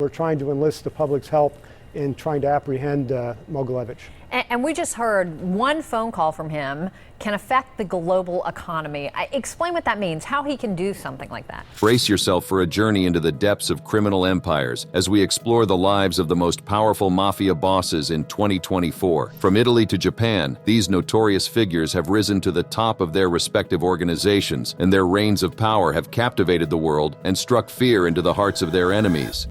We're trying to enlist the public's help in trying to apprehend Mogilevich. And we just heard one phone call from him can affect the global economy. Explain what that means, how he can do something like that. Brace yourself for a journey into the depths of criminal empires as we explore the lives of the most powerful mafia bosses in 2024. From Italy to Japan, these notorious figures have risen to the top of their respective organizations, and their reigns of power have captivated the world and struck fear into the hearts of their enemies.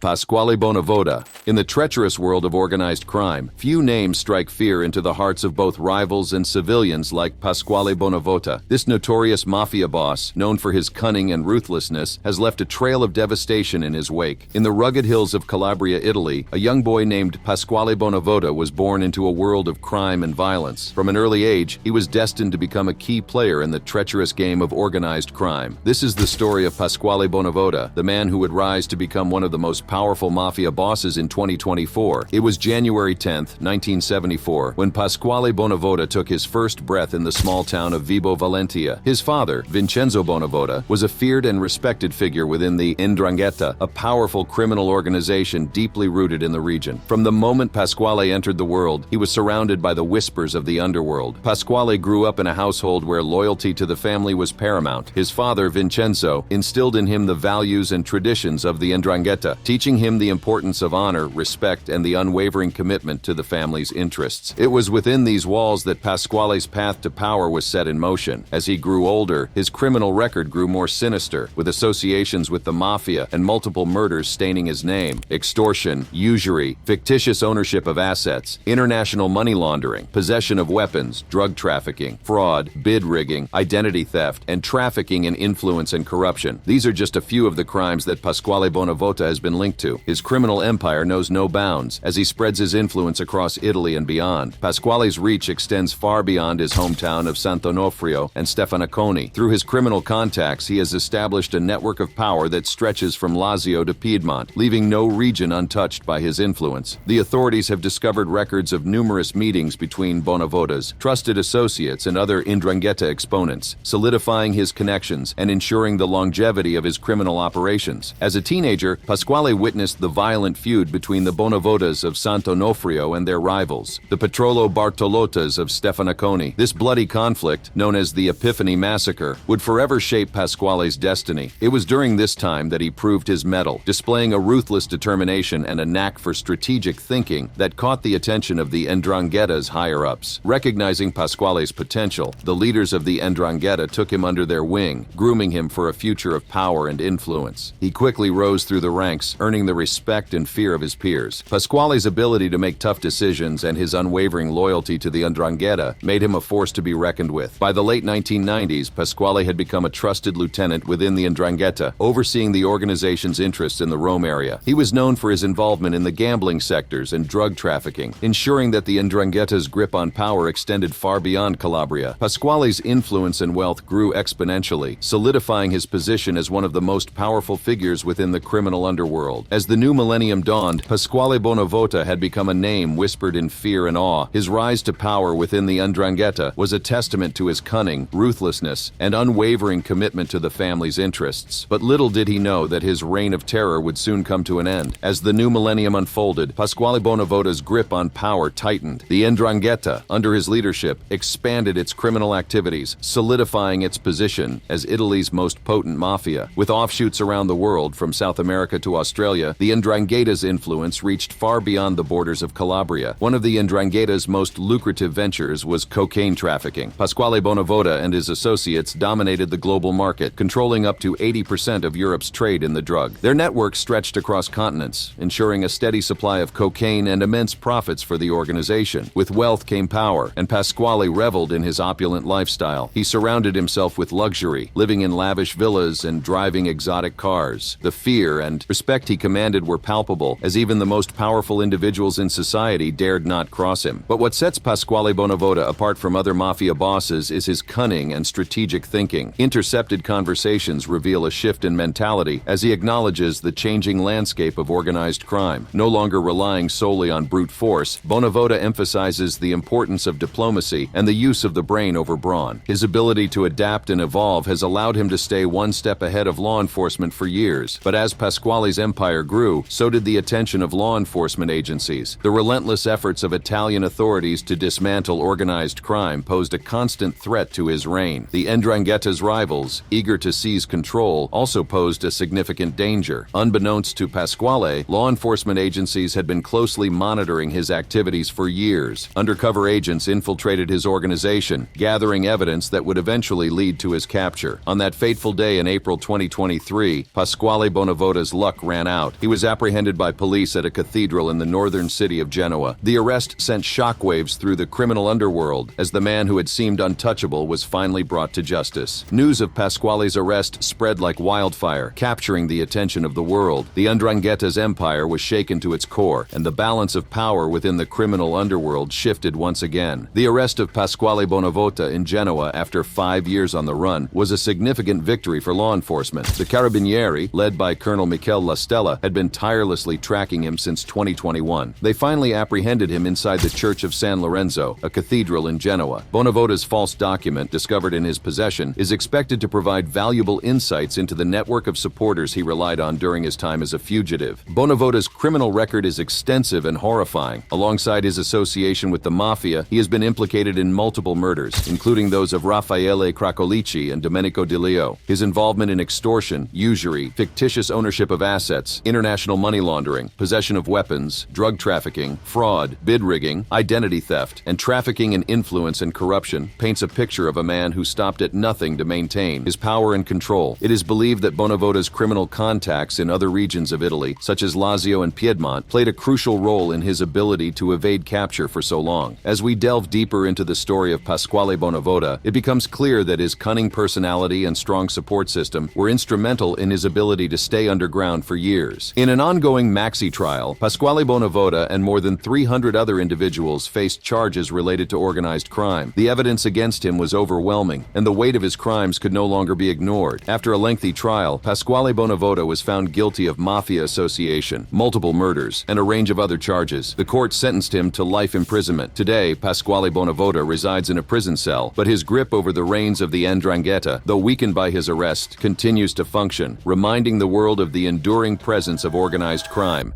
Pasqual Bonava. In the treacherous world of organized crime, few names strike fear into the hearts of both rivals and civilians like Pasqual Bonava. This notorious mafia boss, known for his cunning and ruthlessness, has left a trail of devastation in his wake. In the rugged hills of Calabria, Italy, a young boy named Pasqual Bonava was born into a world of crime and violence. From an early age, he was destined to become a key player in the treacherous game of organized crime. This is the story of Pasqual Bonava, the man who would rise to become one of the most powerful mafia bosses in 2024. It was January 10, 1974, when Pasqual Bonava took his first breath in the small town of Vibo Valentia. His father, Vincenzo Bonava, was a feared and respected figure within the 'Ndrangheta, a powerful criminal organization deeply rooted in the region. From the moment Pasquale entered the world, he was surrounded by the whispers of the underworld. Pasquale grew up in a household where loyalty to the family was paramount. His father, Vincenzo, instilled in him the values and traditions of the 'Ndrangheta, teaching him the importance of honor, respect, and the unwavering commitment to the family's interests. It was within these walls that Pasquale's path to power was set in motion. As he grew older, his criminal record grew more sinister, with associations with the Mafia and multiple murders staining his name. Extortion, usury, fictitious ownership of assets, international money laundering, possession of weapons, drug trafficking, fraud, bid rigging, identity theft, and trafficking in influence and corruption. These are just a few of the crimes that Pasqual Bonava has been linked to. His criminal empire knows no bounds as he spreads his influence across Italy and beyond. Pasquale's reach extends far beyond his hometown of Sant'Onofrio and Stefanaconi. Through his criminal contacts, he has established a network of power that stretches from Lazio to Piedmont, leaving no region untouched by his influence. The authorities have discovered records of numerous meetings between Bonava's trusted associates and other 'Ndrangheta exponents, solidifying his connections and ensuring the longevity of his criminal operations. As a teenager, Pasquale witnessed the violent feud between the Bonavotas of Sant'Onofrio and their rivals, the Petrolo Bartolottas of Stefanaconi. This bloody conflict, known as the Epiphany Massacre, would forever shape Pasquale's destiny. It was during this time that he proved his mettle, displaying a ruthless determination and a knack for strategic thinking that caught the attention of the 'Ndrangheta's higher-ups. Recognizing Pasquale's potential, the leaders of the 'Ndrangheta took him under their wing, grooming him for a future of power and influence. He quickly rose through the ranks, earning the respect and fear of his peers. Pasquale's ability to make tough decisions and his unwavering loyalty to the 'Ndrangheta made him a force to be reckoned with. By the late 1990s, Pasquale had become a trusted lieutenant within the 'Ndrangheta, overseeing the organization's interests in the Rome area. He was known for his involvement in the gambling sectors and drug trafficking, ensuring that the 'Ndrangheta's grip on power extended far beyond Calabria. Pasquale's influence and wealth grew exponentially, solidifying his position as one of the most powerful figures within the criminal underworld. As the new millennium dawned, Pasqual Bonava had become a name whispered in fear and awe. His rise to power within the 'Ndrangheta was a testament to his cunning, ruthlessness, and unwavering commitment to the family's interests. But little did he know that his reign of terror would soon come to an end. As the new millennium unfolded, Pasqual Bonava's grip on power tightened. The 'Ndrangheta, under his leadership, expanded its criminal activities, solidifying its position as Italy's most potent mafia. With offshoots around the world, from South America to Australia, the 'Ndrangheta's influence reached far beyond the borders of Calabria. One of the 'Ndrangheta's most lucrative ventures was cocaine trafficking. Pasqual Bonava and his associates dominated the global market, controlling up to 80% of Europe's trade in the drug. Their network stretched across continents, ensuring a steady supply of cocaine and immense profits for the organization. With wealth came power, and Pasquale reveled in his opulent lifestyle. He surrounded himself with luxury, living in lavish villas and driving exotic cars. The fear and respect he commanded were palpable, as even the most powerful individuals in society dared not cross him. But what sets Pasqual Bonava apart from other mafia bosses is his cunning and strategic thinking. Intercepted conversations reveal a shift in mentality as he acknowledges the changing landscape of organized crime. No longer relying solely on brute force, Bonava emphasizes the importance of diplomacy and the use of the brain over brawn. His ability to adapt and evolve has allowed him to stay one step ahead of law enforcement for years. But as Pasquale's empire empire grew, so did the attention of law enforcement agencies. The relentless efforts of Italian authorities to dismantle organized crime posed a constant threat to his reign. The 'Ndrangheta's rivals, eager to seize control, also posed a significant danger. Unbeknownst to Pasquale, law enforcement agencies had been closely monitoring his activities for years. Undercover agents infiltrated his organization, gathering evidence that would eventually lead to his capture. On that fateful day in April 2023, Pasquale Bonava's luck ran out. He was apprehended by police at a cathedral in the northern city of Genoa. The arrest sent shockwaves through the criminal underworld as the man who had seemed untouchable was finally brought to justice. News of Pasquale's arrest spread like wildfire, capturing the attention of the world. The 'Ndrangheta's empire was shaken to its core, and the balance of power within the criminal underworld shifted once again. The arrest of Pasquale Bonava in Genoa after 5 years on the run was a significant victory for law enforcement. The Carabinieri, led by Colonel Michele La Stella, had been tirelessly tracking him since 2021. They finally apprehended him inside the Church of San Lorenzo, a cathedral in Genoa. Bonava's false document, discovered in his possession, is expected to provide valuable insights into the network of supporters he relied on during his time as a fugitive. Bonava's criminal record is extensive and horrifying. Alongside his association with the Mafia, he has been implicated in multiple murders, including those of Raffaele Cracolici and Domenico Di Leo. His involvement in extortion, usury, fictitious ownership of assets, international money laundering, possession of weapons, drug trafficking, fraud, bid rigging, identity theft, and trafficking in influence and corruption paints a picture of a man who stopped at nothing to maintain his power and control. It is believed that Bonava's criminal contacts in other regions of Italy, such as Lazio and Piedmont, played a crucial role in his ability to evade capture for so long. As we delve deeper into the story of Pasquale Bonava, it becomes clear that his cunning personality and strong support system were instrumental in his ability to stay underground for years. In an ongoing maxi trial, Pasquale Bonava and more than 300 other individuals faced charges related to organized crime. The evidence against him was overwhelming, and the weight of his crimes could no longer be ignored. After a lengthy trial, Pasquale Bonava was found guilty of mafia association, multiple murders, and a range of other charges. The court sentenced him to life imprisonment. Today, Pasquale Bonava resides in a prison cell, but his grip over the reins of the 'Ndrangheta, though weakened by his arrest, continues to function, reminding the world of the enduring presence of organized crime.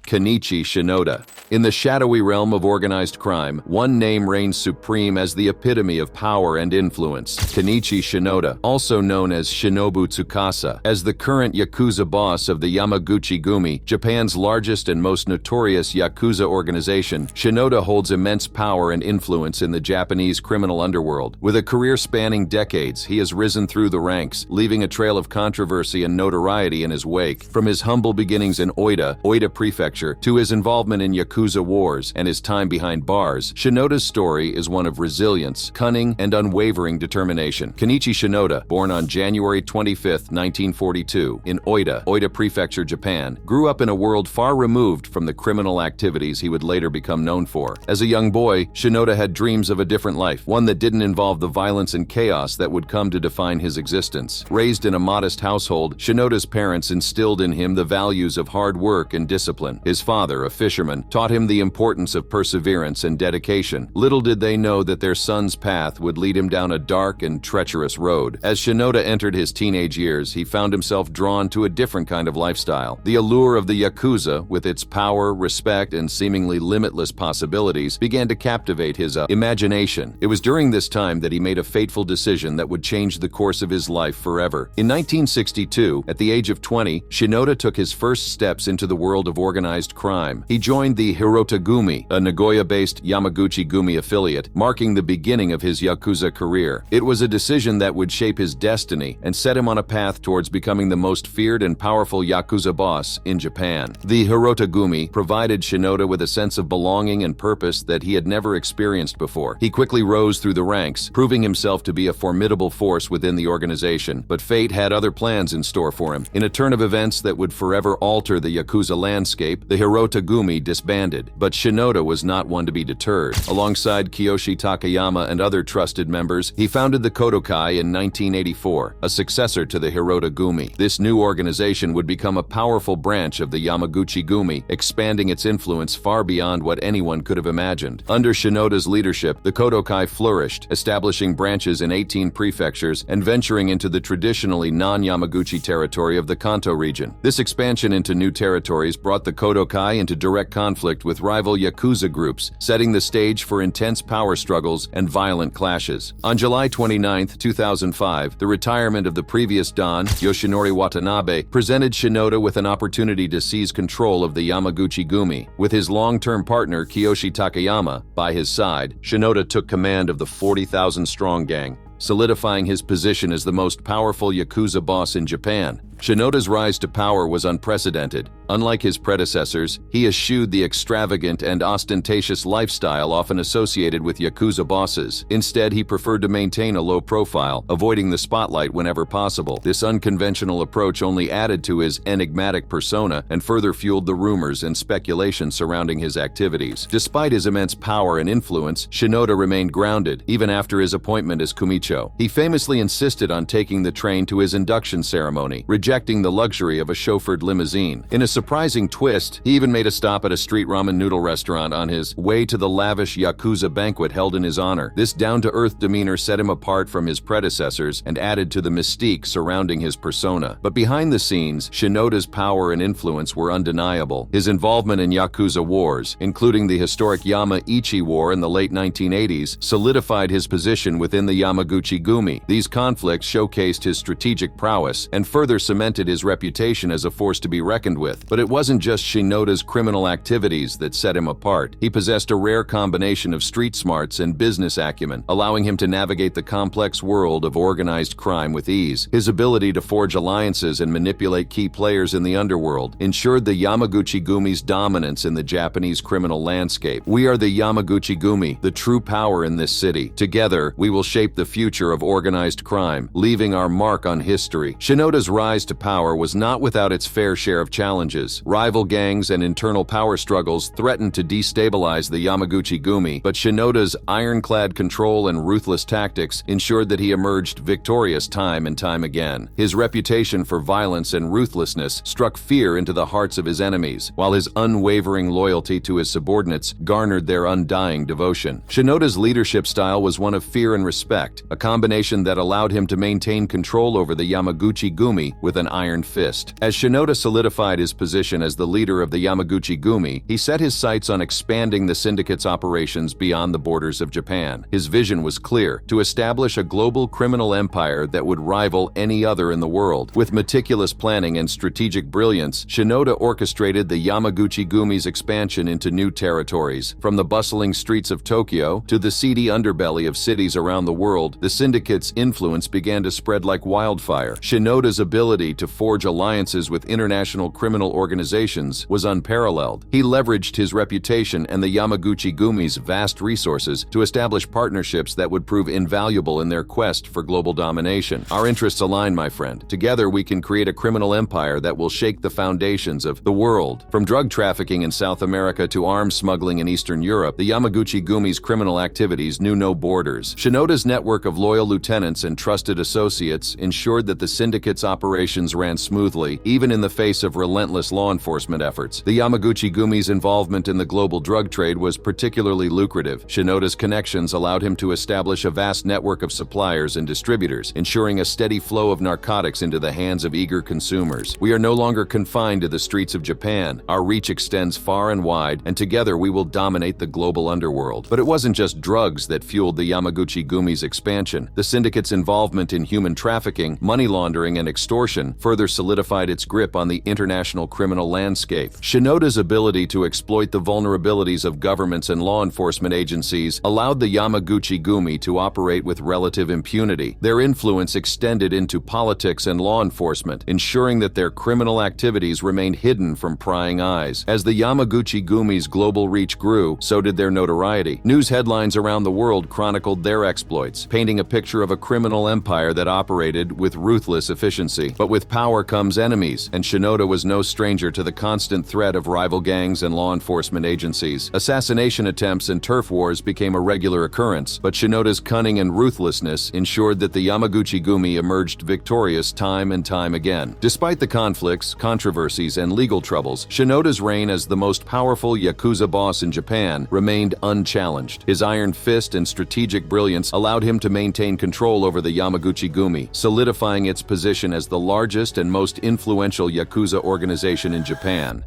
Kenichi Shinoda. In the shadowy realm of organized crime, one name reigns supreme as the epitome of power and influence: Kenichi Shinoda, also known as Shinobu Tsukasa. As the current Yakuza boss of the Yamaguchi-gumi, Japan's largest and most notorious Yakuza organization, Shinoda holds immense power and influence in the Japanese criminal underworld. With a career spanning decades, he has risen through the ranks, leaving a trail of controversy and notoriety in his wake. From his humble beginnings in Oita Prefecture, to his involvement in Yakuza wars and his time behind bars, Shinoda's story is one of resilience, cunning, and unwavering determination. Kenichi Shinoda, born on January 25, 1942, in Oita Prefecture, Japan, grew up in a world far removed from the criminal activities he would later become known for. As a young boy, Shinoda had dreams of a different life, one that didn't involve the violence and chaos that would come to define his existence. Raised in a modest household, Shinoda's parents instilled in him the values of hard work and discipline. His father, a fisherman, taught him the importance of perseverance and dedication. Little did they know that their son's path would lead him down a dark and treacherous road. As Shinoda entered his teenage years, he found himself drawn to a different kind of lifestyle. The allure of the Yakuza, with its power, respect, and seemingly limitless possibilities, began to captivate his imagination. It was during this time that he made a fateful decision that would change the course of his life forever. In 1962, at the age of 20, Shinoda took his first steps into the world of organized crime. He joined the Hirota-gumi, a Nagoya-based Yamaguchi-gumi affiliate, marking the beginning of his Yakuza career. It was a decision that would shape his destiny and set him on a path towards becoming the most feared and powerful Yakuza boss in Japan. The Hirota-gumi provided Shinoda with a sense of belonging and purpose that he had never experienced before. He quickly rose through the ranks, proving himself to be a formidable force within the organization, but fate had other plans in store for him. In a turn of events that would forever alter the Yakuza landscape, landscape, the Hirota Gumi disbanded. But Shinoda was not one to be deterred. Alongside Kiyoshi Takayama and other trusted members, he founded the Kodokai in 1984, a successor to the Hirota Gumi. This new organization would become a powerful branch of the Yamaguchi Gumi, expanding its influence far beyond what anyone could have imagined. Under Shinoda's leadership, the Kodokai flourished, establishing branches in 18 prefectures and venturing into the traditionally non-Yamaguchi territory of the Kanto region. This expansion into new territories brought the Kodokai into direct conflict with rival Yakuza groups, setting the stage for intense power struggles and violent clashes. On July 29, 2005, the retirement of the previous Don, Yoshinori Watanabe, presented Shinoda with an opportunity to seize control of the Yamaguchi Gumi. With his long-term partner Kiyoshi Takayama by his side, Shinoda took command of the 40,000-strong gang, solidifying his position as the most powerful Yakuza boss in Japan. Shinoda's rise to power was unprecedented. Unlike his predecessors, he eschewed the extravagant and ostentatious lifestyle often associated with Yakuza bosses. Instead, he preferred to maintain a low profile, avoiding the spotlight whenever possible. This unconventional approach only added to his enigmatic persona and further fueled the rumors and speculation surrounding his activities. Despite his immense power and influence, Shinoda remained grounded, even after his appointment as Kumicho. He famously insisted on taking the train to his induction ceremony, rejecting the luxury of a chauffeured limousine. In a surprising twist, he even made a stop at a street ramen noodle restaurant on his way to the lavish Yakuza banquet held in his honor. This down-to-earth demeanor set him apart from his predecessors and added to the mystique surrounding his persona. But behind the scenes, Shinoda's power and influence were undeniable. His involvement in Yakuza wars, including the historic Yama-Ichi War in the late 1980s, solidified his position within the Yamaguchi Gumi. These conflicts showcased his strategic prowess and further cemented his reputation as a force to be reckoned with. But it wasn't just Shinoda's criminal activities that set him apart. He possessed a rare combination of street smarts and business acumen, allowing him to navigate the complex world of organized crime with ease. His ability to forge alliances and manipulate key players in the underworld ensured the Yamaguchi Gumi's dominance in the Japanese criminal landscape. We are the Yamaguchi Gumi, the true power in this city. Together, we will shape the future of organized crime, leaving our mark on history. Shinoda's rise to power was not without its fair share of challenges. Rival gangs and internal power struggles threatened to destabilize the Yamaguchi Gumi, but Shinoda's ironclad control and ruthless tactics ensured that he emerged victorious time and time again. His reputation for violence and ruthlessness struck fear into the hearts of his enemies, while his unwavering loyalty to his subordinates garnered their undying devotion. Shinoda's leadership style was one of fear and respect, a combination that allowed him to maintain control over the Yamaguchi Gumi with an iron fist. As Shinoda solidified his position as the leader of the Yamaguchi Gumi, he set his sights on expanding the syndicate's operations beyond the borders of Japan. His vision was clear: to establish a global criminal empire that would rival any other in the world. With meticulous planning and strategic brilliance, Shinoda orchestrated the Yamaguchi Gumi's expansion into new territories. From the bustling streets of Tokyo to the seedy underbelly of cities around the world, the syndicate's influence began to spread like wildfire. Shinoda's ability to forge alliances with international criminal organizations was unparalleled. He leveraged his reputation and the Yamaguchi Gumi's vast resources to establish partnerships that would prove invaluable in their quest for global domination. Our interests align, my friend. Together, we can create a criminal empire that will shake the foundations of the world. From drug trafficking in South America to arms smuggling in Eastern Europe, the Yamaguchi Gumi's criminal activities knew no borders. Shinoda's network of loyal lieutenants and trusted associates ensured that the syndicate's operations ran smoothly, even in the face of relentless law enforcement efforts. The Yamaguchi Gumi's involvement in the global drug trade was particularly lucrative. Shinoda's connections allowed him to establish a vast network of suppliers and distributors, ensuring a steady flow of narcotics into the hands of eager consumers. We are no longer confined to the streets of Japan. Our reach extends far and wide, and together we will dominate the global underworld. But it wasn't just drugs that fueled the Yamaguchi Gumi's expansion. The syndicate's involvement in human trafficking, money laundering, and extortion further solidified its grip on the international criminal landscape. Shinoda's ability to exploit the vulnerabilities of governments and law enforcement agencies allowed the Yamaguchi Gumi to operate with relative impunity. Their influence extended into politics and law enforcement, ensuring that their criminal activities remained hidden from prying eyes. As the Yamaguchi Gumi's global reach grew, so did their notoriety. News headlines around the world chronicled their exploits, painting a picture of a criminal empire that operated with ruthless efficiency. But But with power comes enemies, and Shinoda was no stranger to the constant threat of rival gangs and law enforcement agencies. Assassination attempts and turf wars became a regular occurrence, but Shinoda's cunning and ruthlessness ensured that the Yamaguchi-gumi emerged victorious time and time again. Despite the conflicts, controversies, and legal troubles, Shinoda's reign as the most powerful Yakuza boss in Japan remained unchallenged. His iron fist and strategic brilliance allowed him to maintain control over the Yamaguchi-gumi, solidifying its position as the largest and most influential Yakuza organization in Japan.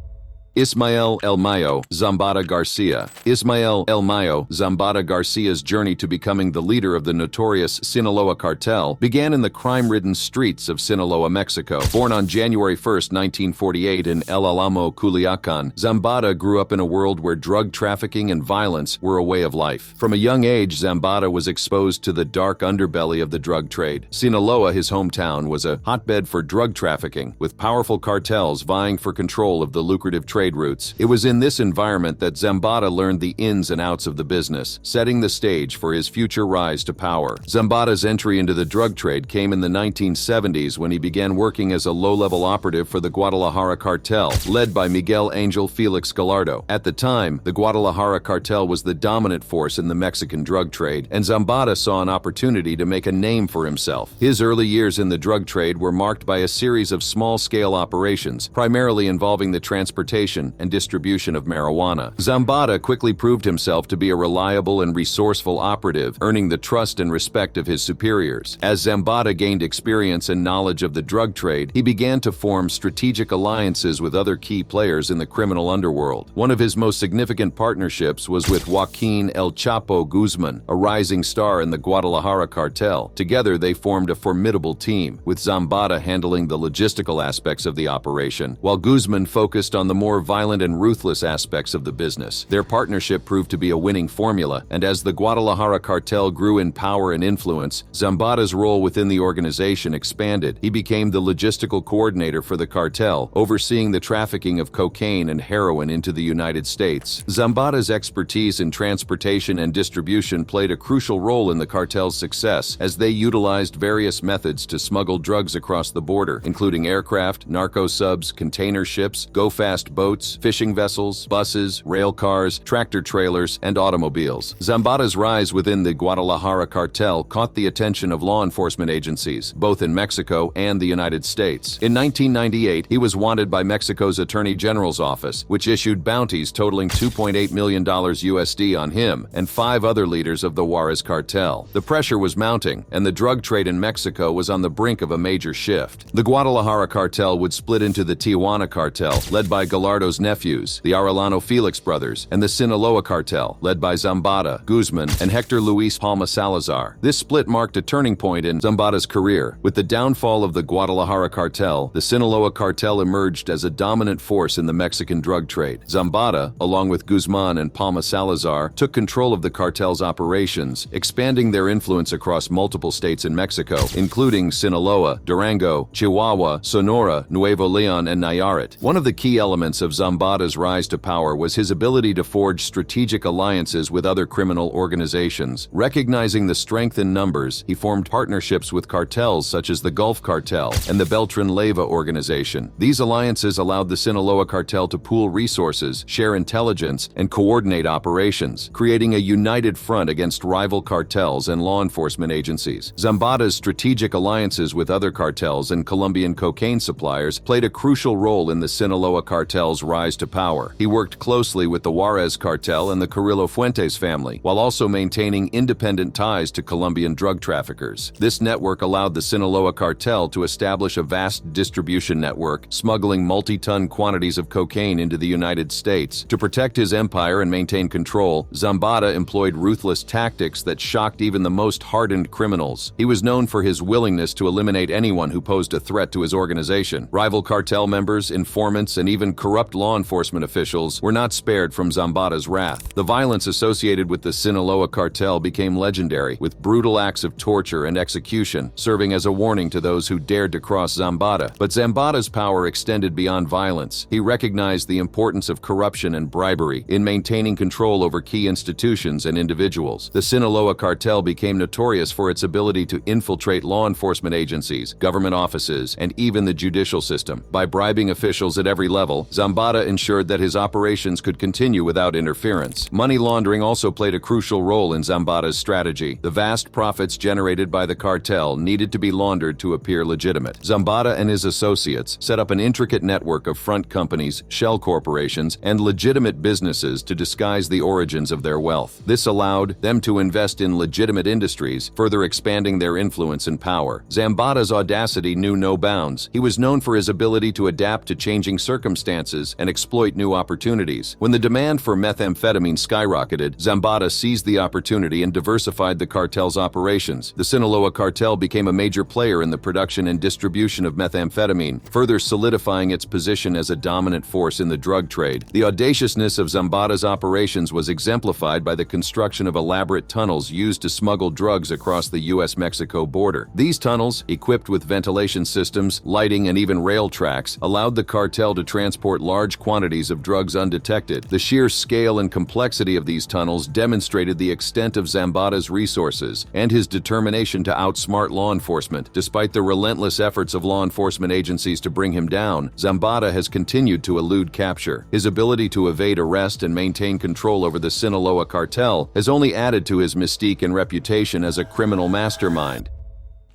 Ismael El Mayo Zambada Garcia. Ismael El Mayo Zambada Garcia's journey to becoming the leader of the notorious Sinaloa cartel began in the crime-ridden streets of Sinaloa, Mexico. Born on January 1, 1948 in El Alamo, Culiacan, Zambada grew up in a world where drug trafficking and violence were a way of life. From a young age, Zambada was exposed to the dark underbelly of the drug trade. Sinaloa, his hometown, was a hotbed for drug trafficking, with powerful cartels vying for control of the lucrative trade routes. It was in this environment that Zambada learned the ins and outs of the business, setting the stage for his future rise to power. Zambada's entry into the drug trade came in the 1970s when he began working as a low-level operative for the Guadalajara cartel, led by Miguel Angel Felix Gallardo. At the time, the Guadalajara cartel was the dominant force in the Mexican drug trade, and Zambada saw an opportunity to make a name for himself. His early years in the drug trade were marked by a series of small-scale operations, primarily involving the transportation and distribution of marijuana. Zambada quickly proved himself to be a reliable and resourceful operative, earning the trust and respect of his superiors. As Zambada gained experience and knowledge of the drug trade, he began to form strategic alliances with other key players in the criminal underworld. One of his most significant partnerships was with Joaquin El Chapo Guzman, a rising star in the Guadalajara cartel. Together, they formed a formidable team, with Zambada handling the logistical aspects of the operation, while Guzman focused on the more violent and ruthless aspects of the business. Their partnership proved to be a winning formula, and as the Guadalajara cartel grew in power and influence, Zambada's role within the organization expanded. He became the logistical coordinator for the cartel, overseeing the trafficking of cocaine and heroin into the United States. Zambada's expertise in transportation and distribution played a crucial role in the cartel's success, as they utilized various methods to smuggle drugs across the border, including aircraft, narco subs, container ships, go-fast boats, fishing vessels, buses, rail cars, tractor trailers, and automobiles. Zambada's rise within the Guadalajara cartel caught the attention of law enforcement agencies, both in Mexico and the United States. In 1998, he was wanted by Mexico's Attorney General's office, which issued bounties totaling $2.8 million USD on him and 5 other leaders of the Juarez cartel. The pressure was mounting, and the drug trade in Mexico was on the brink of a major shift. The Guadalajara cartel would split into the Tijuana cartel, led by Gallardo's nephews, the Arellano Felix brothers, and the Sinaloa cartel, led by Zambada, Guzman, and Hector Luis Palma Salazar. This split marked a turning point in Zambada's career. With the downfall of the Guadalajara cartel, the Sinaloa cartel emerged as a dominant force in the Mexican drug trade. Zambada, along with Guzman and Palma Salazar, took control of the cartel's operations, expanding their influence across multiple states in Mexico, including Sinaloa, Durango, Chihuahua, Sonora, Nuevo Leon, and Nayarit. One of the key elements of Zambada's rise to power was his ability to forge strategic alliances with other criminal organizations. Recognizing the strength in numbers, he formed partnerships with cartels such as the Gulf Cartel and the Beltran-Leyva organization. These alliances allowed the Sinaloa cartel to pool resources, share intelligence, and coordinate operations, creating a united front against rival cartels and law enforcement agencies. Zambada's strategic alliances with other cartels and Colombian cocaine suppliers played a crucial role in the Sinaloa cartel's rise to power. He worked closely with the Juarez cartel and the Carrillo Fuentes family, while also maintaining independent ties to Colombian drug traffickers. This network allowed the Sinaloa cartel to establish a vast distribution network, smuggling multi-ton quantities of cocaine into the United States. To protect his empire and maintain control, Zambada employed ruthless tactics that shocked even the most hardened criminals. He was known for his willingness to eliminate anyone who posed a threat to his organization. Rival cartel members, informants, and even corrupt corrupt law enforcement officials were not spared from Zambada's wrath. The violence associated with the Sinaloa cartel became legendary, with brutal acts of torture and execution serving as a warning to those who dared to cross Zambada. But Zambada's power extended beyond violence. He recognized the importance of corruption and bribery in maintaining control over key institutions and individuals. The Sinaloa cartel became notorious for its ability to infiltrate law enforcement agencies, government offices, and even the judicial system. By bribing officials at every level, Zambada ensured that his operations could continue without interference. Money laundering also played a crucial role in Zambada's strategy. The vast profits generated by the cartel needed to be laundered to appear legitimate. Zambada and his associates set up an intricate network of front companies, shell corporations, and legitimate businesses to disguise the origins of their wealth. This allowed them to invest in legitimate industries, further expanding their influence and power. Zambada's audacity knew no bounds. He was known for his ability to adapt to changing circumstances and exploit new opportunities. When the demand for methamphetamine skyrocketed, Zambada seized the opportunity and diversified the cartel's operations. The Sinaloa cartel became a major player in the production and distribution of methamphetamine, further solidifying its position as a dominant force in the drug trade. The audaciousness of Zambada's operations was exemplified by the construction of elaborate tunnels used to smuggle drugs across the U.S.-Mexico border. These tunnels, equipped with ventilation systems, lighting, and even rail tracks, allowed the cartel to transport large quantities of drugs undetected. The sheer scale and complexity of these tunnels demonstrated the extent of Zambada's resources and his determination to outsmart law enforcement. Despite the relentless efforts of law enforcement agencies to bring him down, Zambada has continued to elude capture. His ability to evade arrest and maintain control over the Sinaloa cartel has only added to his mystique and reputation as a criminal mastermind.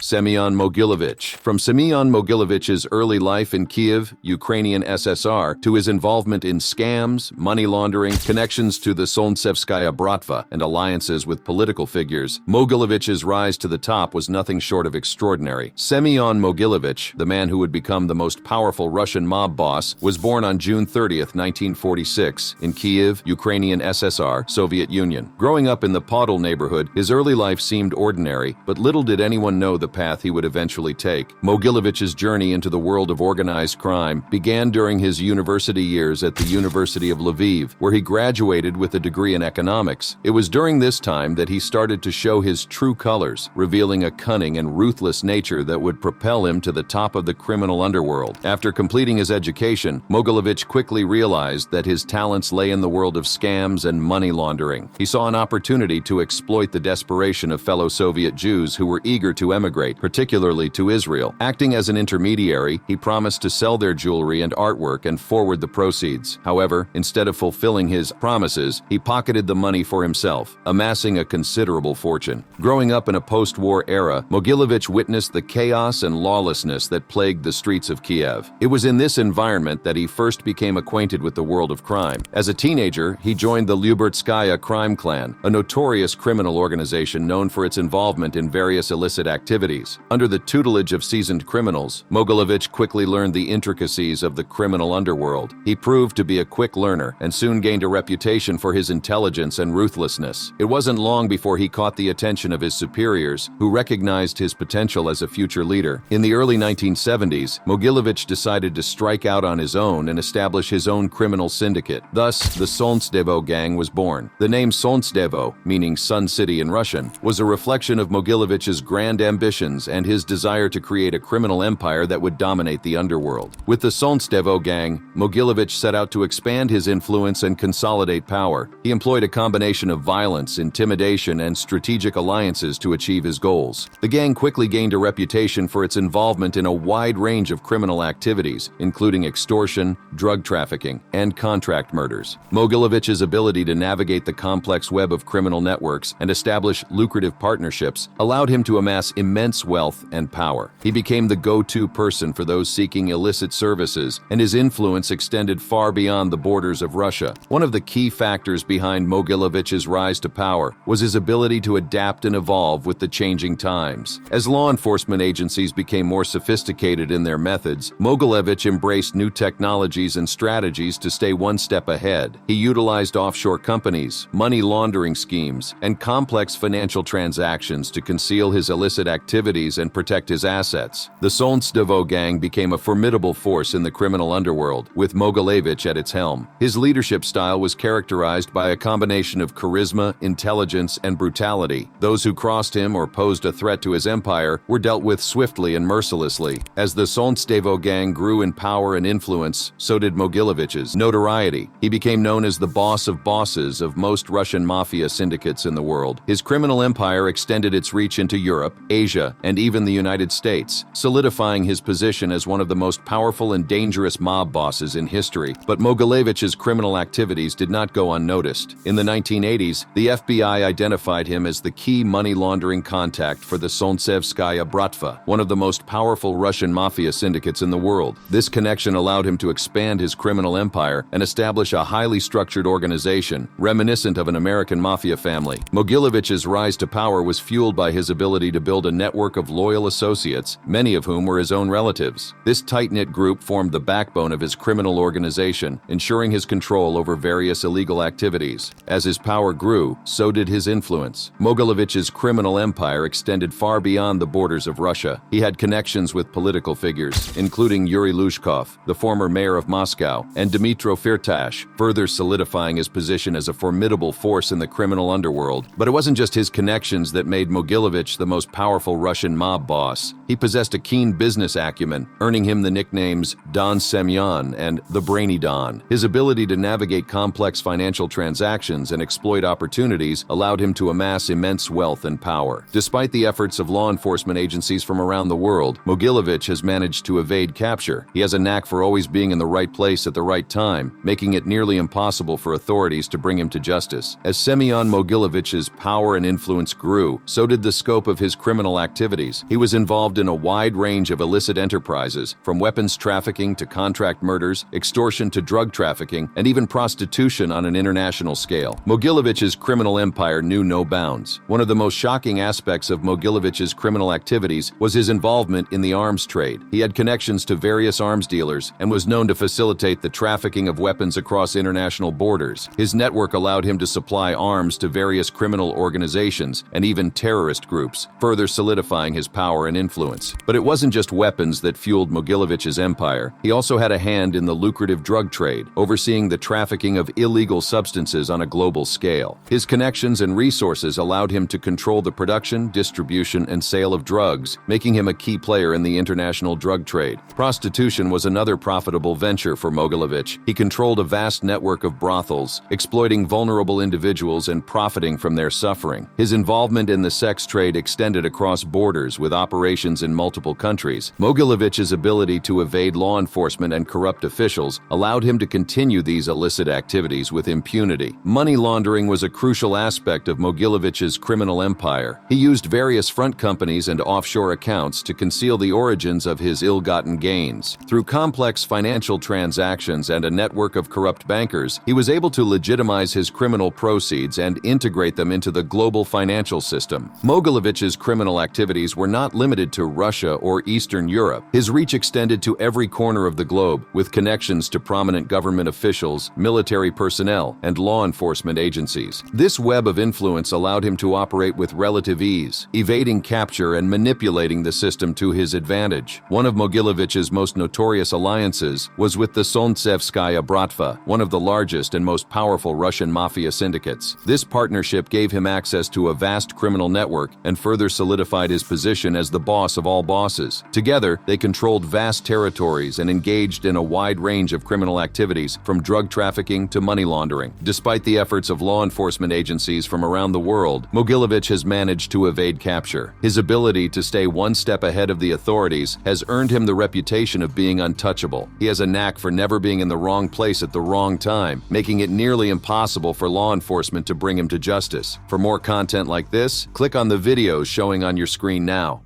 Seon Movich. From Seon Mogilevich's early life in Kiev, Ukrainian SSR, to his involvement in scams, money laundering, connections to the Solntsevskaya Bratva, and alliances with political figures, Mogilevich's rise to the top was nothing short of extraordinary. Seon Movich, the man who would become the most powerful Russian mob boss, was born on June 30th, 1946, in Kiev, Ukrainian SSR, Soviet Union. Growing up in the Podol neighborhood, his early life seemed ordinary, but little did anyone know the path he would eventually take. Mogilevich's journey into the world of organized crime began during his university years at the University of Lviv, where he graduated with a degree in economics. It was during this time that he started to show his true colors, revealing a cunning and ruthless nature that would propel him to the top of the criminal underworld. After completing his education, Mogilevich quickly realized that his talents lay in the world of scams and money laundering. He saw an opportunity to exploit the desperation of fellow Soviet Jews who were eager to emigrate, particularly to Israel. Acting as an intermediary, he promised to sell their jewelry and artwork and forward the proceeds. However, instead of fulfilling his promises, he pocketed the money for himself, amassing a considerable fortune. Growing up in a post-war era, Mogilevich witnessed the chaos and lawlessness that plagued the streets of Kiev. It was in this environment that he first became acquainted with the world of crime. As a teenager, he joined the Lyubertskaya crime clan, a notorious criminal organization known for its involvement in various illicit activities. Under the tutelage of seasoned criminals, Mogilevich quickly learned the intricacies of the criminal underworld. He proved to be a quick learner and soon gained a reputation for his intelligence and ruthlessness. It wasn't long before he caught the attention of his superiors, who recognized his potential as a future leader. In the early 1970s, Mogilevich decided to strike out on his own and establish his own criminal syndicate. Thus, the Solntsdevo gang was born. The name Solntsdevo, meaning Sun City in Russian, was a reflection of Mogilevich's grand ambitions and his desire to create a criminal empire that would dominate the underworld. With the Solntsdevo gang, Mogilevich set out to expand his influence and consolidate power. He employed a combination of violence, intimidation, and strategic alliances to achieve his goals. The gang quickly gained a reputation for its involvement in a wide range of criminal activities, including extortion, drug trafficking, and contract murders. Mogilevich's ability to navigate the complex web of criminal networks and establish lucrative partnerships allowed him to amass immense wealth and power. He became the go-to person for those seeking illicit services, and his influence extended far beyond the borders of Russia. One of the key factors behind Mogilevich's rise to power was his ability to adapt and evolve with the changing times. As law enforcement agencies became more sophisticated in their methods, Mogilevich embraced new technologies and strategies to stay one step ahead. He utilized offshore companies, money laundering schemes, and complex financial transactions to conceal his illicit activities activities and protect his assets. The Solnstevo gang became a formidable force in the criminal underworld, with Mogilevich at its helm. His leadership style was characterized by a combination of charisma, intelligence, and brutality. Those who crossed him or posed a threat to his empire were dealt with swiftly and mercilessly. As the Solnstevo gang grew in power and influence, so did Mogilevich's notoriety. He became known as the boss of bosses of most Russian mafia syndicates in the world. His criminal empire extended its reach into Europe, Asia, and even the United States, solidifying his position as one of the most powerful and dangerous mob bosses in history. But Mogilevich's criminal activities did not go unnoticed. In the 1980s, the FBI identified him as the key money laundering contact for the Solntsevskaya Bratva, one of the most powerful Russian mafia syndicates in the world. This connection allowed him to expand his criminal empire and establish a highly structured organization, reminiscent of an American mafia family. Mogilevich's rise to power was fueled by his ability to build a network of loyal associates, many of whom were his own relatives. This tight-knit group formed the backbone of his criminal organization, ensuring his control over various illegal activities. As his power grew, so did his influence. Mogilevich's criminal empire extended far beyond the borders of Russia. He had connections with political figures, including Yuri Lushkov, the former mayor of Moscow, and Dmitro Firtash, further solidifying his position as a formidable force in the criminal underworld. But it wasn't just his connections that made Mogilevich the most powerful Russian mob boss. He possessed a keen business acumen, earning him the nicknames Don Semyon and the Brainy Don. His ability to navigate complex financial transactions and exploit opportunities allowed him to amass immense wealth and power. Despite the efforts of law enforcement agencies from around the world, Mogilevich has managed to evade capture. He has a knack for always being in the right place at the right time, making it nearly impossible for authorities to bring him to justice. As Semyon Mogilevich's power and influence grew, so did the scope of his criminal activities. He was involved in a wide range of illicit enterprises, from weapons trafficking to contract murders, extortion to drug trafficking, and even prostitution on an international scale. Mogilevich's criminal empire knew no bounds. One of the most shocking aspects of Mogilevich's criminal activities was his involvement in the arms trade. He had connections to various arms dealers and was known to facilitate the trafficking of weapons across international borders. His network allowed him to supply arms to various criminal organizations and even terrorist groups, further solidifying his power and influence. But it wasn't just weapons that fueled Mogilevich's empire. He also had a hand in the lucrative drug trade, overseeing the trafficking of illegal substances on a global scale. His connections and resources allowed him to control the production, distribution, and sale of drugs, making him a key player in the international drug trade. Prostitution was another profitable venture for Mogilevich. He controlled a vast network of brothels, exploiting vulnerable individuals and profiting from their suffering. His involvement in the sex trade extended across borders with operations in multiple countries. Mogilevich's ability to evade law enforcement and corrupt officials allowed him to continue these illicit activities with impunity. Money laundering was a crucial aspect of Mogilevich's criminal empire. He used various front companies and offshore accounts to conceal the origins of his ill-gotten gains. Through complex financial transactions and a network of corrupt bankers, he was able to legitimize his criminal proceeds and integrate them into the global financial system. Mogilevich's criminal activities were not limited to Russia or Eastern Europe. His reach extended to every corner of the globe, with connections to prominent government officials, military personnel, and law enforcement agencies. This web of influence allowed him to operate with relative ease, evading capture and manipulating the system to his advantage. One of Mogilevich's most notorious alliances was with the Solntsevskaya Bratva, one of the largest and most powerful Russian mafia syndicates. This partnership gave him access to a vast criminal network and further solidified his position as the boss of all bosses. Together, they controlled vast territories and engaged in a wide range of criminal activities, from drug trafficking to money laundering. Despite the efforts of law enforcement agencies from around the world, Mogilevich has managed to evade capture. His ability to stay one step ahead of the authorities has earned him the reputation of being untouchable. He has a knack for never being in the wrong place at the wrong time, making it nearly impossible for law enforcement to bring him to justice. For more content like this, click on the videos showing on your screen now.